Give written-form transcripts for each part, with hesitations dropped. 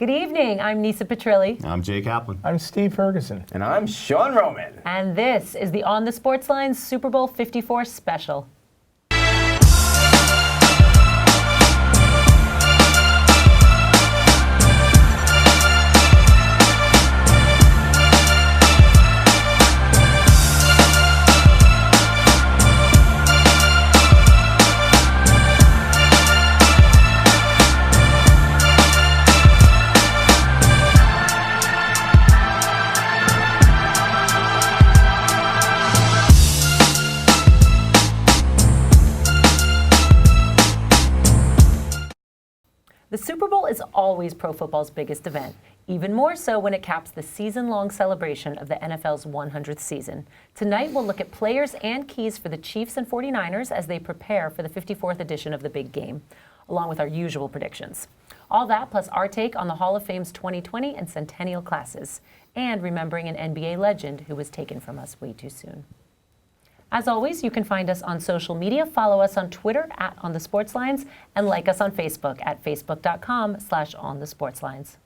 Good evening. I'm Nisa Petrilli. I'm Jay Kaplan. I'm Steve Ferguson. And I'm Sean Roman. And this is the On the Sports Lines Super Bowl 54 special. The Super Bowl is always pro football's biggest event, even more so when it caps the season-long celebration of the NFL's 100th season. Tonight, we'll look at players and keys for the Chiefs and 49ers as they prepare for the 54th edition of the big game, along with our usual predictions. All that plus our take on the Hall of Fame's 2020 and Centennial Classes, and remembering an NBA legend who was taken from us way too soon. As always, you can find us on social media. Follow us on Twitter @OnTheSportsLines and like us on Facebook at facebook.com/OnTheSportsLines.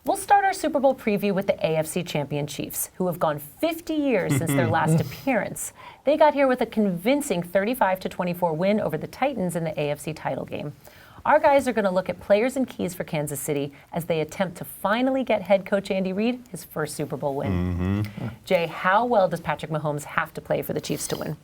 We'll start our Super Bowl preview with the AFC champion Chiefs, who have gone 50 years since their last appearance. They got here with a convincing 35-24 win over the Titans in the AFC title game. Our guys are going to look at players and keys for Kansas City as they attempt to finally get head coach Andy Reid his first Super Bowl win. Jay, how well does Patrick Mahomes have to play for the Chiefs to win?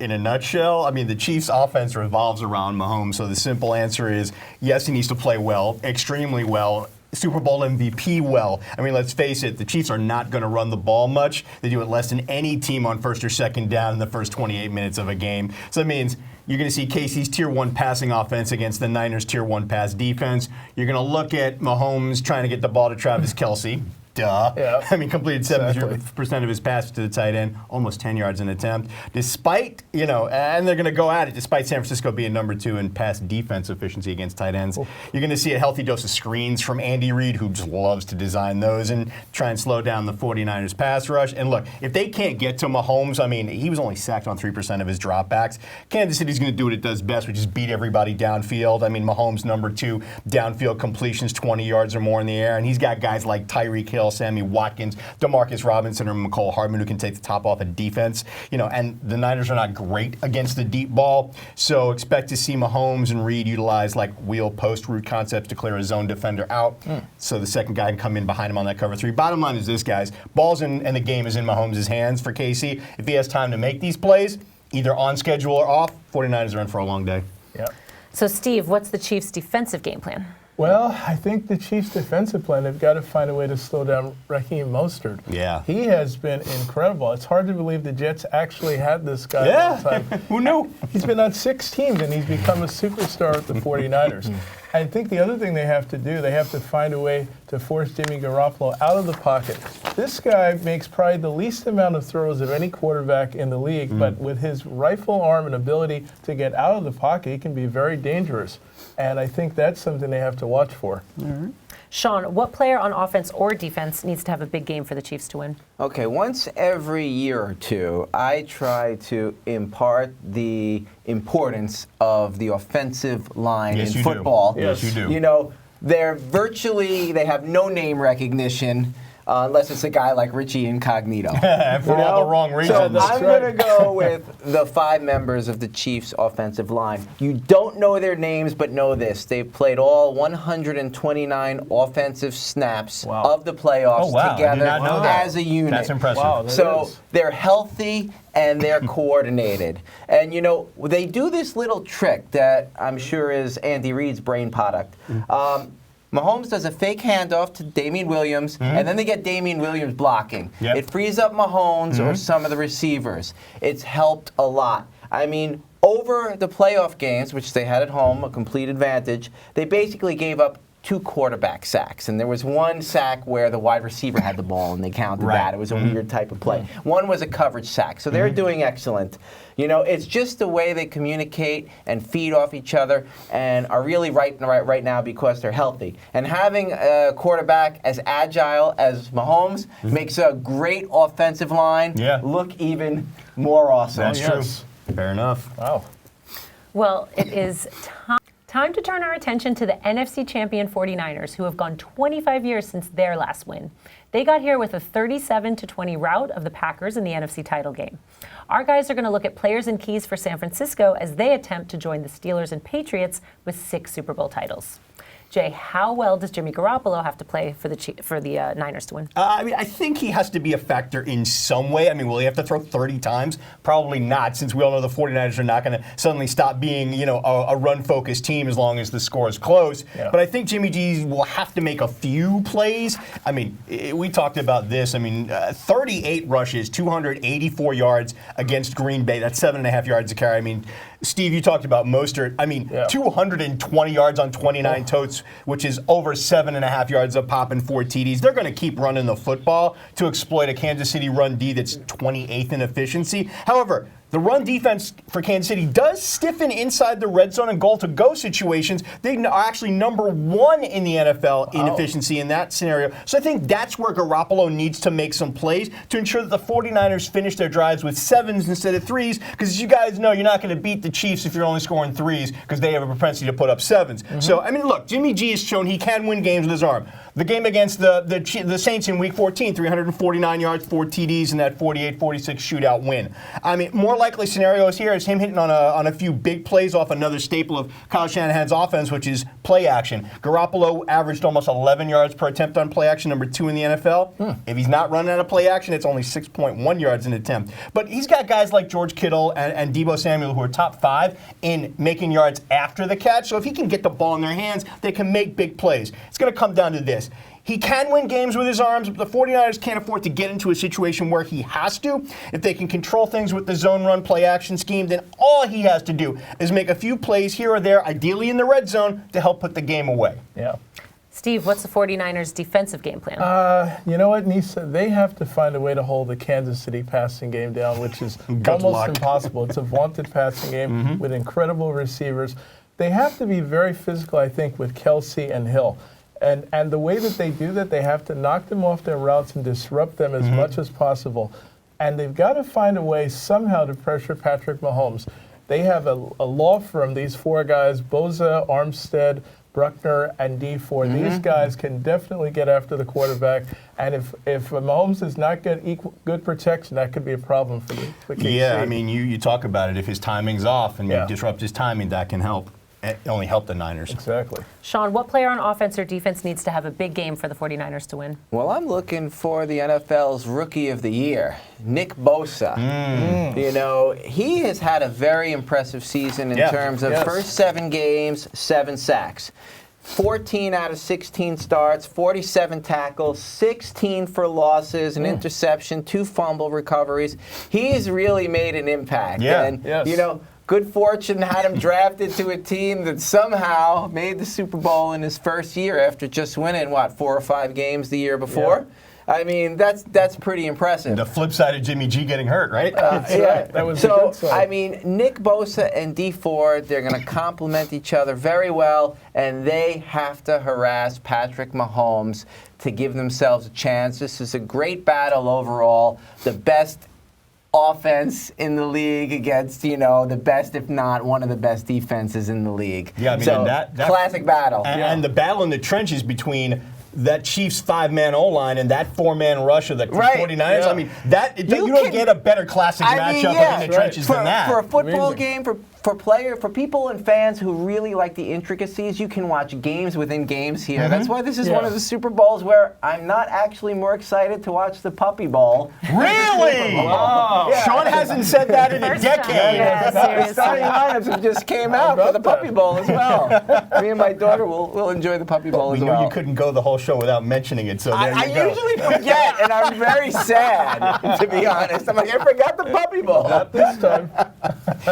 In a nutshell, I mean, the Chiefs' offense revolves around Mahomes, so the simple answer is yes, he needs to play well, extremely well. Super Bowl MVP well. I mean, let's face it, the Chiefs are not going to run the ball much. They do it less than any team on first or second down in the first 28 minutes of a game. So that means you're going to see KC's Tier 1 passing offense against the Niners' Tier 1 pass defense. You're going to look at Mahomes trying to get the ball to Travis Kelce. Duh. Yeah. I mean, completed 70% of his passes to the tight end, almost 10 yards an attempt. Despite, and they're going to go at it, despite San Francisco being number 2 in pass defense efficiency against tight ends. You're going to see a healthy dose of screens from Andy Reid, who just loves to design those and try and slow down the 49ers pass rush. And look, if they can't get to Mahomes, I mean, he was only sacked on 3% of his dropbacks. Kansas City's going to do what it does best, which is beat everybody downfield. I mean, Mahomes, number 2 downfield completions, 20 yards or more in the air. And he's got guys like Tyreek Hill, Sammy Watkins, Demarcus Robinson, or McCole Hardman who can take the top off of defense. And the Niners are not great against the deep ball, so expect to see Mahomes and Reid utilize like wheel post route concepts to clear a zone defender out, so the second guy can come in behind him on that cover 3. Bottom line is this, guys: ball's in, and the game is in Mahomes' hands for KC. If he has time to make these plays, either on schedule or off, 49ers are in for a long day. Yep. So, Steve, what's the Chiefs' defensive game plan? Well, I think the Chiefs' defensive plan, they've got to find a way to slow down Raheem Mostert. Yeah. He has been incredible. It's hard to believe the Jets actually had this guy all the time. Who knew? He's been on 6 teams, and he's become a superstar at the 49ers. I think the other thing they have to do, they have to find a way to force Jimmy Garoppolo out of the pocket. This guy makes probably the least amount of throws of any quarterback in the league, but with his rifle arm and ability to get out of the pocket, he can be very dangerous. And I think that's something they have to watch for. Sean, what player on offense or defense needs to have a big game for the Chiefs to win? Okay, once every year or two, I try to impart the importance of the offensive line in football. Yes, you do. They have no name recognition. Unless it's a guy like Richie Incognito. For all the wrong reasons. So I'm going to go with the 5 members of the Chiefs' offensive line. You don't know their names, but know this. They've played all 129 offensive snaps of the playoffs together as a unit. That's impressive. Wow, So they're healthy and they're coordinated. And, they do this little trick that I'm sure is Andy Reid's brain product. Mahomes does a fake handoff to Damian Williams, and then they get Damian Williams blocking. It frees up Mahomes or some of the receivers. It's helped a lot. I mean, over the playoff games, which they had at home, a complete advantage, they basically gave up 2 quarterback sacks. And there was 1 sack where the wide receiver had the ball, and they counted that. It was a weird type of play. 1 was a coverage sack. So they're doing excellent. It's just the way they communicate and feed off each other and are really right now because they're healthy. And having a quarterback as agile as Mahomes makes a great offensive line look even more awesome. That's true. Fair enough. Wow. Well, it is time Time to turn our attention to the NFC champion 49ers, who have gone 25 years since their last win. They got here with a 37-20 rout of the Packers in the NFC title game. Our guys are going to look at players and keys for San Francisco as they attempt to join the Steelers and Patriots with 6 Super Bowl titles. Jay, how well does Jimmy Garoppolo have to play for the Niners to win? I think he has to be a factor in some way. Will he have to throw 30 times? Probably not, since we all know the 49ers are not going to suddenly stop being, a run-focused team as long as the score is close. Yeah. But I think Jimmy G will have to make a few plays. We talked about this. 38 rushes, 284 yards against Green Bay. That's 7.5 yards a carry. Steve, you talked about Mostert. 220 yards on 29 totes, which is over 7.5 yards a pop and 4 TDs. They're going to keep running the football to exploit a Kansas City run D that's 28th in efficiency. However, the run defense for Kansas City does stiffen inside the red zone and goal-to-go situations. They are actually number 1 in the NFL in efficiency in that scenario. So I think that's where Garoppolo needs to make some plays to ensure that the 49ers finish their drives with 7s instead of 3s, because as you guys know, you're not going to beat the Chiefs if you're only scoring 3s, because they have a propensity to put up 7s. Mm-hmm. So, look, Jimmy G has shown he can win games with his arm. The game against the Saints in Week 14, 349 yards, 4 TDs, and that 48-46 shootout win. More likely scenarios here is him hitting on a few big plays off another staple of Kyle Shanahan's offense, which is play action. Garoppolo averaged almost 11 yards per attempt on play action, number 2 in the NFL. If he's not running out of play action, it's only 6.1 yards an attempt. But he's got guys like George Kittle and Deebo Samuel who are top 5 in making yards after the catch. So if he can get the ball in their hands, they can make big plays. It's going to come down to this. He can win games with his arms, but the 49ers can't afford to get into a situation where he has to. If they can control things with the zone run play action scheme, then all he has to do is make a few plays here or there, ideally in the red zone, to help put the game away. Yeah. Steve, what's the 49ers' defensive game plan? You know what, Nisa? They have to find a way to hold the Kansas City passing game down, which is almost impossible. It's a vaunted passing game with incredible receivers. They have to be very physical, I think, with Kelsey and Hill. And the way that they do that, they have to knock them off their routes and disrupt them as much as possible. And they've got to find a way somehow to pressure Patrick Mahomes. They have a law firm, these 4 guys, Boza, Armstead, Bruckner, and D4. These guys can definitely get after the quarterback. And if Mahomes does not get good protection, that could be a problem for KC. Yeah, you talk about it. If his timing's off and you disrupt his timing, that can help. It only helped the Niners. Exactly. Sean, what player on offense or defense needs to have a big game for the 49ers to win? Well, I'm looking for the NFL's Rookie of the Year, Nick Bosa. He has had a very impressive season in terms of first 7 games, 7 sacks. 14 out of 16 starts, 47 tackles, 16 for losses, an interception, 2 fumble recoveries. He's really made an impact. Yeah. And, good fortune had him drafted to a team that somehow made the Super Bowl in his first year after just winning, 4 or 5 games the year before? Yeah. That's pretty impressive. The flip side of Jimmy G getting hurt, right? That was a good side. Nick Bosa and D Ford, they're going to complement each other very well, and they have to harass Patrick Mahomes to give themselves a chance. This is a great battle overall. The best offense in the league against, the best, if not one of the best defenses in the league. Yeah, that classic battle. And the battle in the trenches between that Chiefs 5-man O-line and that 4-man rush of the 49ers. Yeah. You don't get a better classic matchup in the trenches than that. For a football game, for people and fans who really like the intricacies, you can watch games within games here. That's why this is one of the Super Bowls where I'm not actually more excited to watch the Puppy Bowl. Really? Wow. Yeah. Sean hasn't said that in a decade. The starting lineups just came out for the Puppy Bowl as well. Me and my daughter will enjoy the Puppy Bowl as well. We knew you couldn't go the whole show without mentioning it, so there you go. I usually forget, and I'm very sad, to be honest. I'm like, I forgot the Puppy Bowl. Not this time.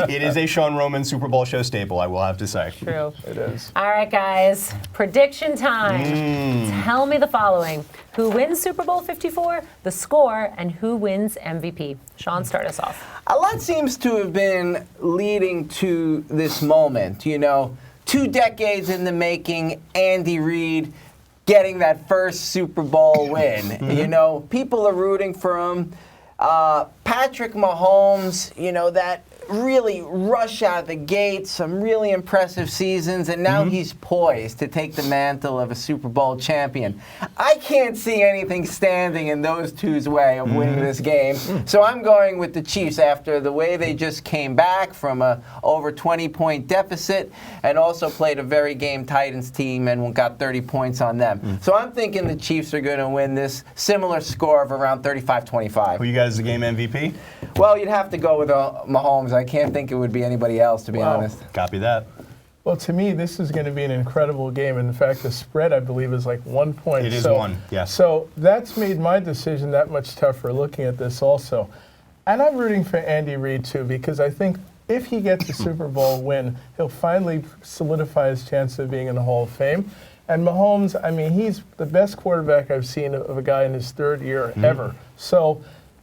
It is a Sean Roman Super Bowl show staple, I will have to say. True. It is. All right, guys. Prediction time. Tell me the following. Who wins Super Bowl 54, the score, and who wins MVP? Sean, start us off. A lot seems to have been leading to this moment. 2 decades in the making, Andy Reid getting that first Super Bowl win. People are rooting for him. Patrick Mahomes, that really rush out of the gate, some really impressive seasons, and now he's poised to take the mantle of a Super Bowl champion. I can't see anything standing in those two's way of winning this game, so I'm going with the Chiefs after the way they just came back from a over 20-point deficit and also played a very game Titans team and got 30 points on them. So I'm thinking the Chiefs are going to win this similar score of around 35-25. Who you guys the game MVP? Well, you'd have to go with Mahomes. I can't think it would be anybody else, to be honest. Copy that. Well, to me, this is going to be an incredible game. In fact, the spread, I believe, is like 1 point. It is one, yes. So that's made my decision that much tougher looking at this also. And I'm rooting for Andy Reid, too, because I think if he gets a Super Bowl win, he'll finally solidify his chance of being in the Hall of Fame. And Mahomes, I mean, he's the best quarterback I've seen of a guy in his third year ever. So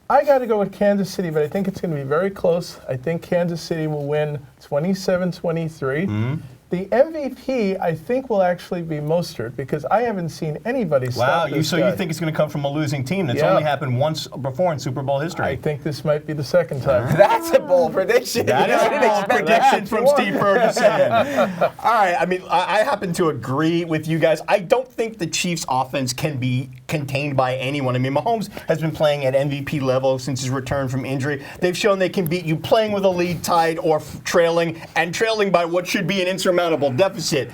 I got to go with Kansas City, but I think it's going to be very close. I think Kansas City will win 27-23. The MVP, I think, will actually be Mostert because I haven't seen anybody stop this so guy. you think it's going to come from a losing team that's only happened once before in Super Bowl history? I think this might be the second time. That's a bold prediction. That is a bold prediction from Steve Ferguson. All right, I mean, I happen to agree with you guys. I don't think the Chiefs' offense can be contained by anyone. I mean, Mahomes has been playing at MVP level since his return from injury. They've shown they can beat you playing with a lead tied or trailing, and trailing by what should be an insurmountable deficit.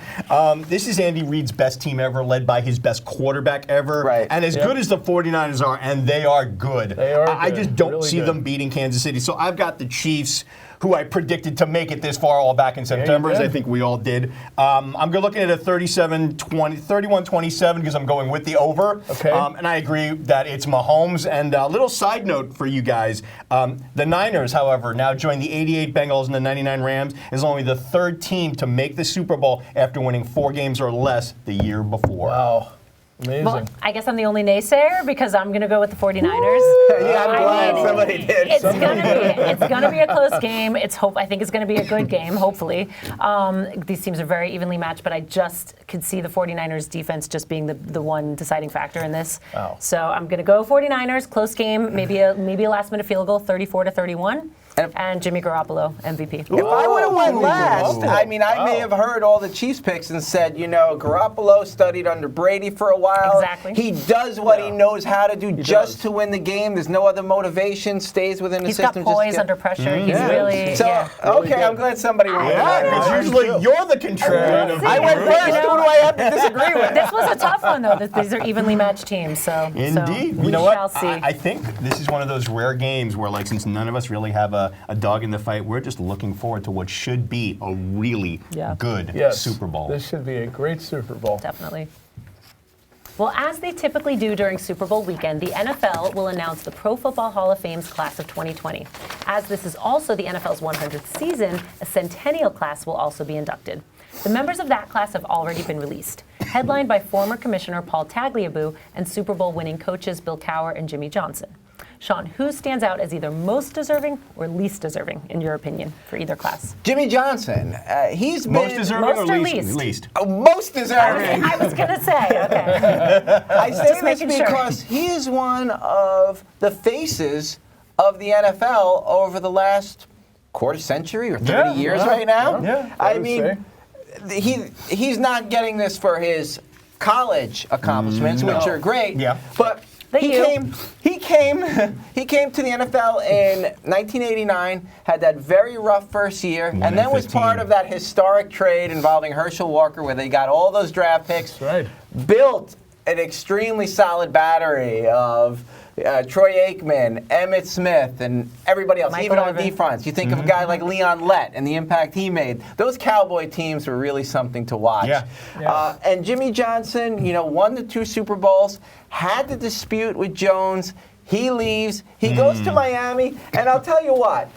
This is Andy Reid's best team ever, led by his best quarterback ever. Right. And as good as the 49ers are, and they are good, They are I good. just don't Really see good. them beating Kansas City. So I've got the Chiefs, who I predicted to make it this far all back in September, as I think we all did. I'm looking at a 31-27 because I'm going with the over. Okay. And I agree that it's Mahomes. And a little side note for you guys. The Niners, however, now join the 88 Bengals and the 99 Rams, is only the third team to make the Super Bowl after winning 4 games or less the year before. Wow. Amazing. Well, I guess I'm the only naysayer because I'm going to go with the 49ers. Yeah, I'm glad somebody did. It's gonna be a close game. I think it's gonna be a good game, hopefully. These teams are very evenly matched, but I just could see the 49ers defense just being the one deciding factor in this. Wow. So I'm gonna go 49ers, close game, maybe a last minute field goal, 34-31. And Jimmy Garoppolo, MVP. If I would have went last, I mean, I may have heard all the Chiefs picks and said, Garoppolo studied under Brady for a while. Exactly. He does what he knows how to do to win the game. There's no other motivation. Stays within the He's system. got poise under pressure. He's really, Okay, I'm glad somebody went Yeah, last. because usually you're the contrarian of the I went group. first. Who do I have to disagree with? This was a tough one, though. These are evenly matched teams, so Indeed. we You know shall what? see. I think this is one of those rare games where, since none of us really have a dog in the fight, we're just looking forward to what should be a really good Super Bowl. This should be a great Super Bowl. Definitely. Well, as they typically do during Super Bowl weekend, the NFL will announce the Pro Football Hall of Fame's class of 2020. As this is also the NFL's 100th season, a Centennial Class will also be inducted. The members of that class have already been released, headlined by former Commissioner Paul Tagliabue and Super Bowl winning coaches Bill Cowher and Jimmy Johnson. Sean, who stands out as either most deserving or least deserving, in your opinion, for either class? Jimmy Johnson. He's been Most deserving Most or or least? least? Most deserving. I was going to say, okay. I say this making sure. because he is one of the faces of the NFL over the last quarter century or 30 years right now. Yeah, I mean, he's not getting this for his college accomplishments, which are great. Yeah. But he you. came to the NFL in 1989, had that very rough first year, and then was 15. part of that historic trade involving Herschel Walker where they got all those draft picks. That's right. Built an extremely solid battery of Troy Aikman, Emmitt Smith, and everybody else, Michael even on Irvin. defense. You think of a guy like Leon Lett and the impact he made. Those Cowboy teams were really something to watch. Yeah. And Jimmy Johnson, won the 2 Super Bowls, had the dispute with Jones. He leaves. He goes to Miami. And I'll tell you what,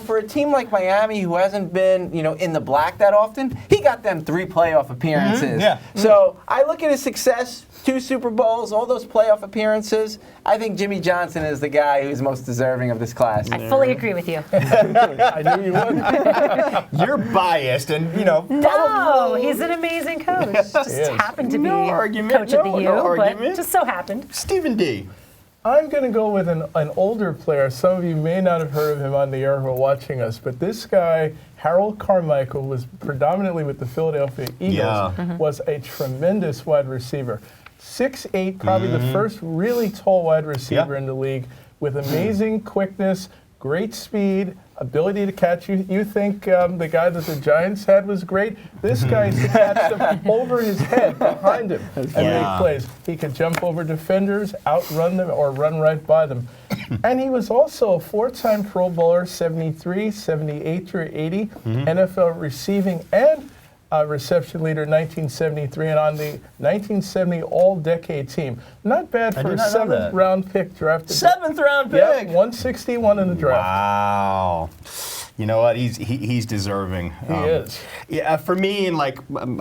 for a team like Miami who hasn't been, in the black that often, he got them 3 playoff appearances. Yeah. So I look at his success, 2 Super Bowls, all those playoff appearances. I think Jimmy Johnson is the guy who's most deserving of this class. I fully agree with you. I knew you would. You're biased, and No, he's an amazing coach. Just is. happened to be No argument, coach of the no U, but argument. just so happened. Stephen D. I'm going to go with an older player. Some of you may not have heard of him on the air who are watching us, but this guy, Harold Carmichael, was predominantly with the Philadelphia Eagles, was a tremendous wide receiver. 6'8", probably the first really tall wide receiver in the league, with amazing quickness, great speed, ability to catch. You think the guy that the Giants had was great? This guy used to catch them over his head, behind him, and make plays. He could jump over defenders, outrun them, or run right by them. And he was also a 4-time Pro Bowler, 73, 78 through 80, NFL receiving and reception leader 1973, and on the 1970 All-Decade team. Not bad for a 7th-round pick drafted. 7th-round pick? Yep, 161 in the draft. Wow. You know what? He's deserving. He is. Yeah, for me, and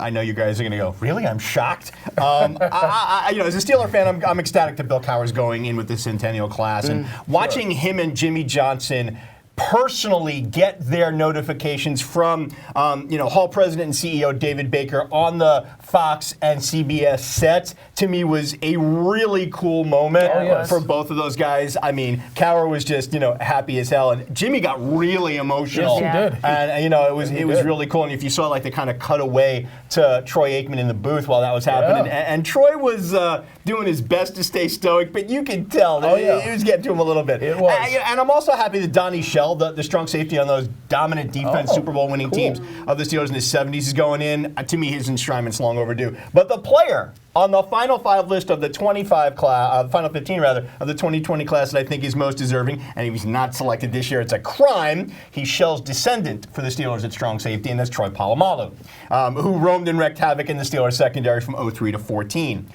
I know you guys are going to go, really? I'm shocked. As a Steeler fan, I'm ecstatic that Bill Cowher's going in with the Centennial class, and watching him and Jimmy Johnson personally get their notifications from, Hall President and CEO David Baker on the Fox and CBS sets, to me was a really cool moment for both of those guys. I mean, Cowher was just, happy as hell, and Jimmy got really emotional. Yes, he did. And, it was really cool. And if you saw, the kind of cut away to Troy Aikman in the booth while that was happening, and Troy was doing his best to stay stoic, but you could tell that it was getting to him a little bit. It was. And I'm also happy that Donnie Shell, the strong safety on those dominant defense Super Bowl winning teams of the Steelers in the 70s, is going in. To me, his enshrinement's long overdue. But the player on the final 5 list of the 25 class, final 15 rather, of the 2020 class that I think is most deserving, and he was not selected this year, it's a crime. He's Shell's descendant for the Steelers at strong safety, and that's Troy Polamalu, who roamed and wreaked havoc in the Steelers secondary from 03 to 14.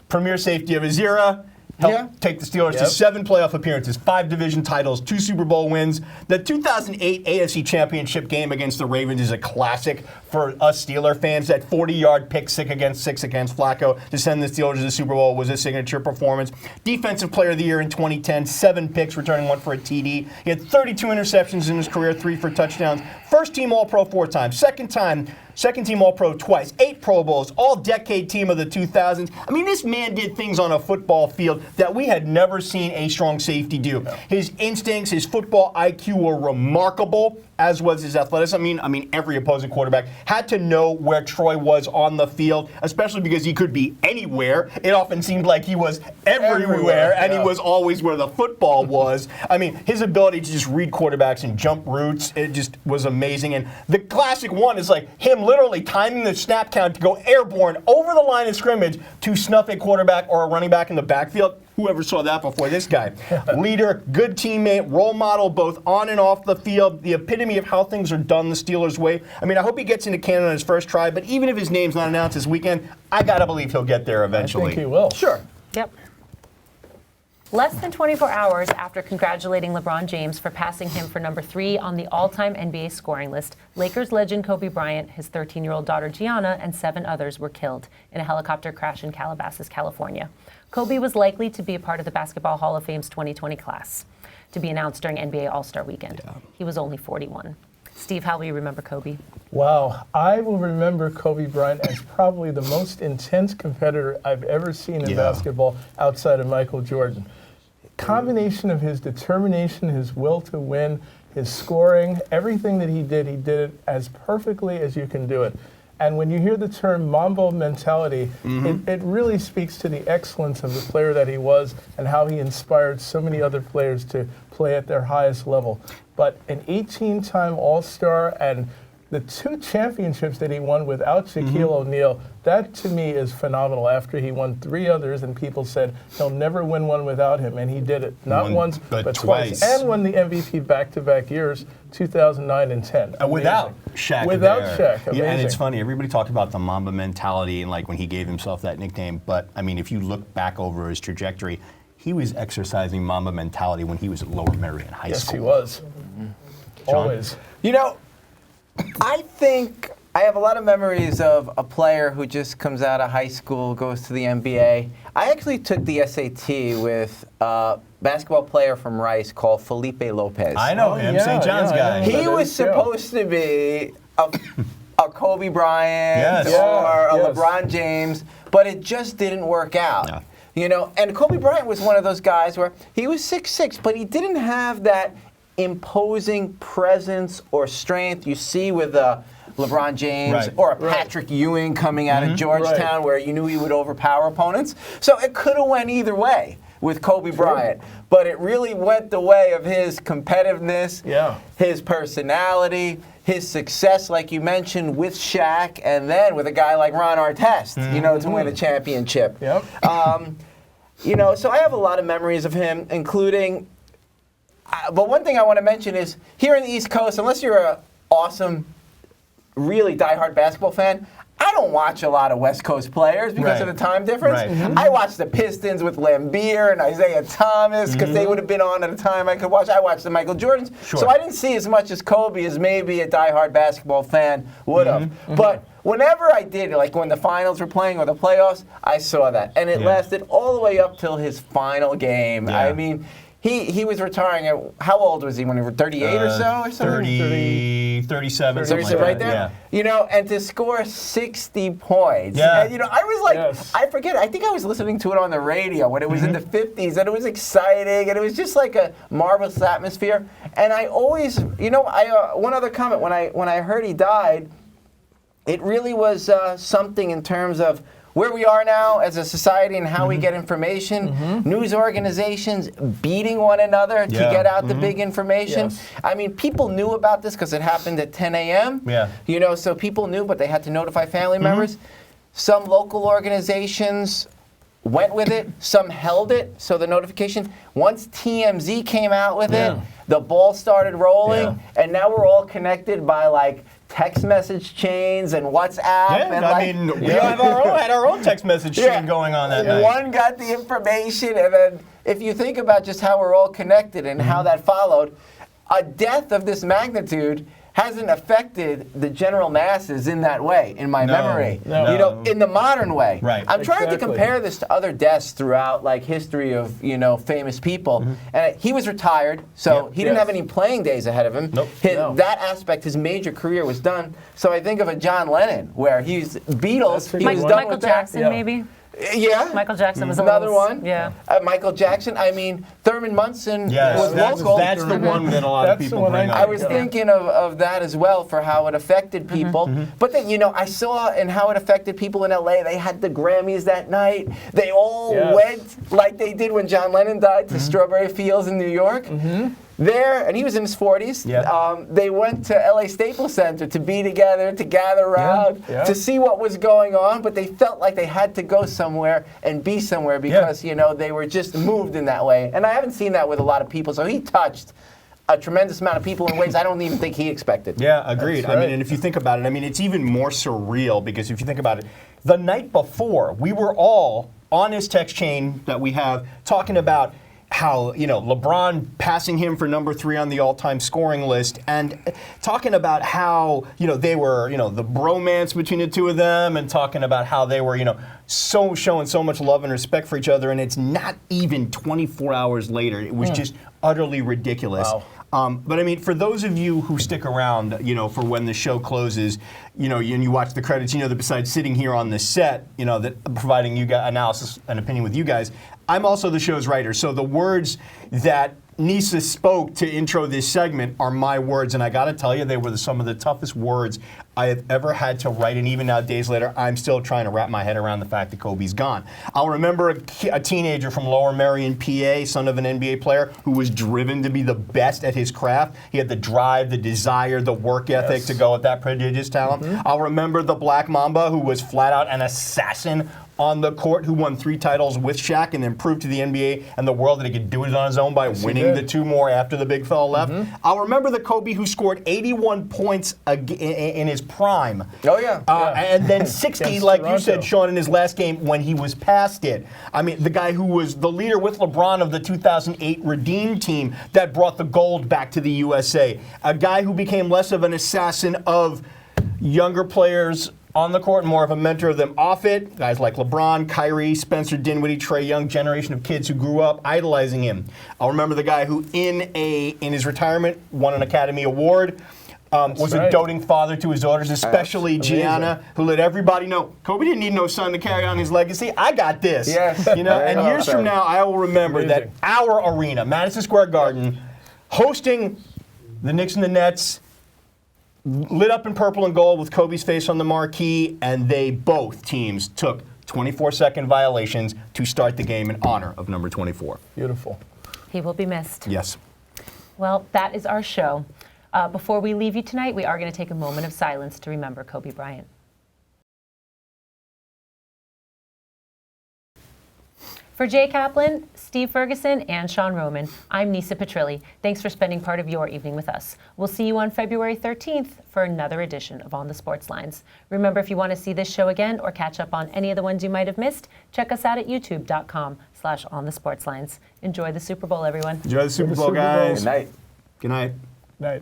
Premier safety of his era. Helped take the Steelers to 7 playoff appearances, 5 division titles, 2 Super Bowl wins. The 2008 AFC Championship game against the Ravens is a classic for us Steeler fans. That 40-yard pick six against Flacco to send the Steelers to the Super Bowl was a signature performance. Defensive Player of the Year in 2010, 7 picks, returning 1 for a TD. He had 32 interceptions in his career, 3 for touchdowns. First team All-Pro 4 times, second team All-Pro twice, 8 Pro Bowls, All-Decade team of the 2000s. I mean, this man did things on a football field that we had never seen a strong safety do. His instincts, his football IQ were remarkable, as was his athleticism. I mean, every opposing quarterback had to know where Troy was on the field, especially because he could be anywhere. It often seemed like he was everywhere, and he was always where the football was. I mean, his ability to just read quarterbacks and jump routes, it just was amazing. And the classic one is him literally timing the snap count to go airborne over the line of scrimmage to snuff a quarterback or a running back in the backfield. Whoever saw that before this guy. Leader, good teammate, role model both on and off the field, the epitome of how things are done the Steelers' way. I mean, I hope he gets into Canada on his first try, but even if his name's not announced this weekend, I got to believe he'll get there eventually. I think he will. Sure. Yep. Less than 24 hours after congratulating LeBron James for passing him for number 3 on the all-time NBA scoring list, Lakers legend Kobe Bryant, his 13-year-old daughter Gianna, and 7 others were killed in a helicopter crash in Calabasas, California. Kobe was likely to be a part of the Basketball Hall of Fame's 2020 class, to be announced during NBA All-Star Weekend. He was only 41. Steve, how will you remember Kobe? Wow, I will remember Kobe Bryant as probably the most intense competitor I've ever seen in basketball outside of Michael Jordan. Combination of his determination, his will to win, his scoring, everything that he did it as perfectly as you can do it. And when you hear the term Mambo mentality, it really speaks to the excellence of the player that he was and how he inspired so many other players to play at their highest level. But an 18-time All-Star and the 2 championships that he won without Shaquille O'Neal, that to me is phenomenal. After he won 3 others and people said he'll never win one without him, and he did it. Not once, but twice. And won the MVP back-to-back years, 2009 and 10. Without Shaq. Without Shaq. Amazing. Yeah, and it's funny, everybody talked about the Mamba mentality and when he gave himself that nickname, but I mean, if you look back over his trajectory, he was exercising Mamba mentality when he was at Lower Merion High School. Yes, he was. Always. I think I have a lot of memories of a player who just comes out of high school, goes to the NBA. I actually took the SAT with a basketball player from Rice called Felipe Lopez. I know him, St. John's guy. He was supposed to be a Kobe Bryant or a LeBron James, but it just didn't work out. You know, and Kobe Bryant was one of those guys where he was 6'6", but he didn't have that imposing presence or strength you see with LeBron James or a Patrick Ewing coming out of Georgetown where you knew he would overpower opponents. So it could have went either way with Kobe Bryant, but it really went the way of his competitiveness, his personality, his success, like you mentioned, with Shaq, and then with a guy like Ron Artest, you know, to win a championship. You know, so I have a lot of memories of him, including, but one thing I want to mention is, here in the East Coast, unless you're an awesome, really diehard basketball fan, I don't watch a lot of West Coast players because of the time difference. I watch the Pistons with Lambeer and Isaiah Thomas because they would have been on at a time I could watch. I watched the Michael Jordans. So I didn't see as much as Kobe as maybe a diehard basketball fan would have. But whenever I did, like when the finals were playing or the playoffs, I saw that. And it lasted all the way up till his final game. I mean, he was retiring at, how old was he when he was 38 or so? Or something? 37, something like right that. there. You know, and to score 60 points. And, you know, I was like, I forget, I think I was listening to it on the radio when it was in the 50s, and it was exciting, and it was just like a marvelous atmosphere. And I always, you know, one other comment, when I heard he died, it really was something in terms of where we are now as a society and how we get information, news organizations beating one another to get out the big information. I mean, people knew about this because it happened at 10 a.m. You know, so people knew, but they had to notify family members. Some local organizations went with it. Some held it. So the notification, once TMZ came out with it, the ball started rolling, and now we're all connected by like text message chains and WhatsApp. And I mean, we had our own text message chain going on that night. One got the information, and then if you think about just how we're all connected and how that followed, a death of this magnitude hasn't affected the general masses in that way, in my memory. You know, in the modern way. I'm trying to compare this to other deaths throughout like history of, you know, famous people. And he was retired, so he didn't have any playing days ahead of him. That aspect, his major career was done. So I think of a John Lennon, where he's Beatles, he was done Michael with Jackson, maybe. Michael Jackson was another one. Michael Jackson. I mean, Thurman Munson was local. That's the one that a lot of people bring up. I was thinking of that as well for how it affected people. But then, you know, I saw in how it affected people in LA. They had the Grammys that night. They all went like they did when John Lennon died to Strawberry Fields in New York. There, and he was in his 40s, they went to LA Staples Center to be together, to gather around, to see what was going on, but they felt like they had to go somewhere and be somewhere because, you know, they were just moved in that way. And I haven't seen that with a lot of people, so he touched a tremendous amount of people in ways I don't even think he expected. Yeah, agreed. I mean, and if you think about it, I mean, it's even more surreal because if you think about it, the night before, we were all on his text chain that we have talking about how, you know, LeBron passing him for number 3 on the all-time scoring list, and talking about how, you know, they were, you know, the bromance between the two of them, and talking about how they were, you know, so showing so much love and respect for each other, and it's not even 24 hours later. It was just utterly ridiculous. But I mean, for those of you who stick around, you know, for when the show closes, you know, and you watch the credits, you know that besides sitting here on this set, you know, that providing you guys analysis and opinion with you guys, I'm also the show's writer. So the words that Nisa spoke to intro this segment are my words, and I got to tell you, they were some of the toughest words I have ever had to write, and even now, days later, I'm still trying to wrap my head around the fact that Kobe's gone. I'll remember a teenager from Lower Merion, PA, son of an NBA player, who was driven to be the best at his craft. He had the drive, the desire, the work ethic to go with that prodigious talent. I'll remember the Black Mamba, who was flat out an assassin on the court, who won 3 titles with Shaq and then proved to the NBA and the world that he could do it on his own by winning the 2 more after the big fella left. I'll remember the Kobe who scored 81 points in his prime. And then 60, like you said, Sean, in his last game when he was past it. I mean, the guy who was the leader with LeBron of the 2008 Redeem team that brought the gold back to the USA. A guy who became less of an assassin of younger players on the court, more of a mentor of them off it. Guys like LeBron, Kyrie, Spencer Dinwiddie, Trae Young, generation of kids who grew up idolizing him. I'll remember the guy who in his retirement won an Academy Award. was right. a doting father to his daughters, especially Gianna, who let everybody know Kobe didn't need no son to carry on his legacy. I got this. Yes. You know, and years from now, I will remember that Amazing. our arena, Madison Square Garden, hosting the Knicks and the Nets, lit up in purple and gold with Kobe's face on the marquee, and both teams took 24-second violations to start the game in honor of number 24. Beautiful. He will be missed. Yes. Well, that is our show. Before we leave you tonight, we are going to take a moment of silence to remember Kobe Bryant. For Jay Kaplan, Steve Ferguson, and Sean Roman, I'm Nisa Petrilli. Thanks for spending part of your evening with us. We'll see you on February 13th for another edition of On the Sports Lines. Remember, if you want to see this show again or catch up on any of the ones you might have missed, check us out at youtube.com/onthesportslines. Enjoy the Super Bowl, everyone. Enjoy the Super Bowl, guys. Good night. Good night. Night.